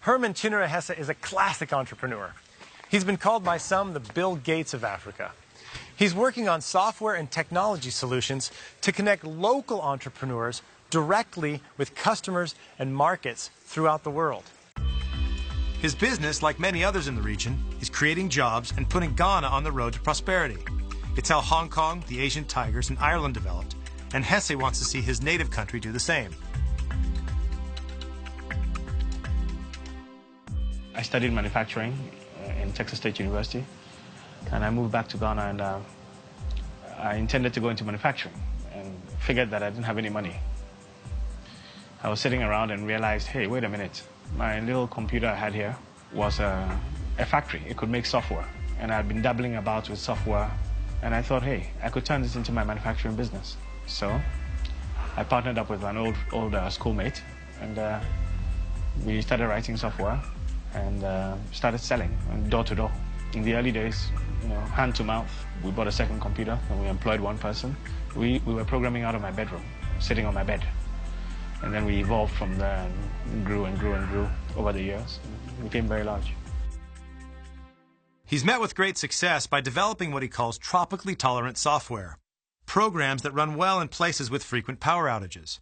Herman Chinery-Hesse is a classic entrepreneur. He's been called by some the Bill Gates of Africa. He's working on software and technology solutions to connect local entrepreneurs directly with customers and markets throughout the world. His business, like many others in the region, is creating jobs and putting Ghana on the road to prosperity. It's how Hong Kong, the Asian Tigers, and Ireland developed, and Hesse wants to see his native country do the same. I studied manufacturing in Texas State University, and I moved back to Ghana, and I intended to go into manufacturing and figured that I didn't have any money. I was sitting around and realized, hey, wait a minute, my little computer I had here was a factory. It could make software, and I'd been dabbling about with software, and I thought, hey, I could turn this into my manufacturing business. So I partnered up with an old schoolmate, and we started writing software and started selling door to door. In the early days, hand to mouth. We bought a second computer and we employed one person. We were programming out of my bedroom, sitting on my bed. And then we evolved from there and grew and grew and grew over the years. It became very large. He's met with great success by developing what he calls tropically tolerant software, programs that run well in places with frequent power outages.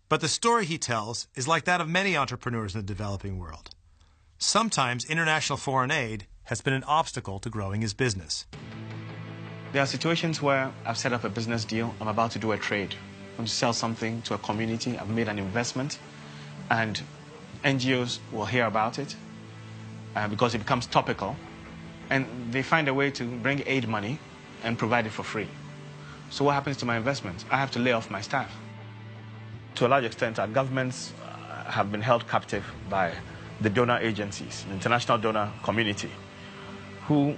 But the story he tells is like that of many entrepreneurs in the developing world. Sometimes international foreign aid has been an obstacle to growing his business. There are situations where I've set up a business deal, I'm about to do a trade. I'm going to sell something to a community, I've made an investment, and NGOs will hear about it because it becomes topical, and they find a way to bring aid money and provide it for free. So what happens to my investment? I have to lay off my staff. To a large extent, our governments have been held captive by the donor agencies, the international donor community, who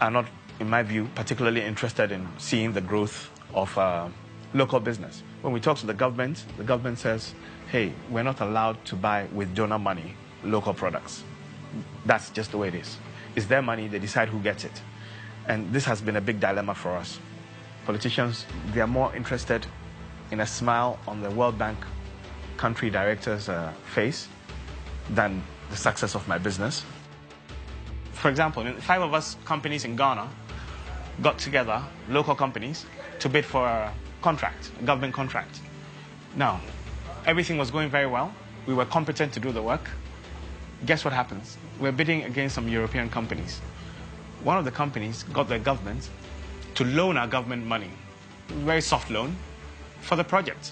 are not, in my view, particularly interested in seeing the growth of local business. When we talk to the government says, hey, we're not allowed to buy with donor money local products. That's just the way it is. It's their money, they decide who gets it. And this has been a big dilemma for us. Politicians, they are more interested in a smile on the World Bank country director's face than the success of my business. For example, 5 of us companies in Ghana got together, local companies, to bid for a contract, a government contract. Now, everything was going very well. We were competent to do the work. Guess what happens? We're bidding against some European companies. One of the companies got their government to loan our government money, very soft loan, for the project.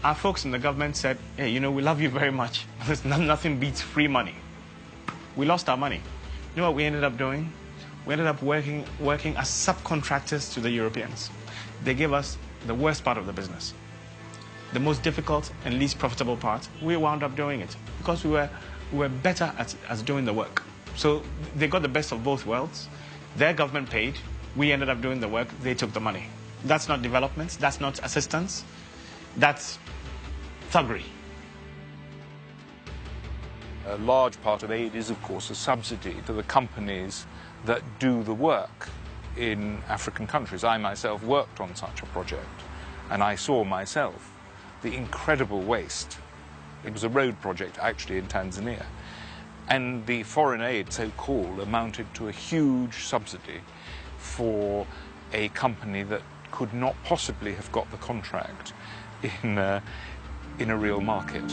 Our folks in the government said, hey, we love you very much. Nothing beats free money. We lost our money. You know what we ended up doing? We ended up working as subcontractors to the Europeans. They gave us the worst part of the business. The most difficult and least profitable part, we wound up doing it because we were better at doing the work. So they got the best of both worlds. Their government paid. We ended up doing the work. They took the money. That's not development. That's not assistance. That's thuggery. A large part of aid is, of course, a subsidy to the companies that do the work in African countries. I myself worked on such a project, and I saw myself the incredible waste. It was a road project, actually, in Tanzania. And the foreign aid, so-called, amounted to a huge subsidy for a company that could not possibly have got the contract in a real market.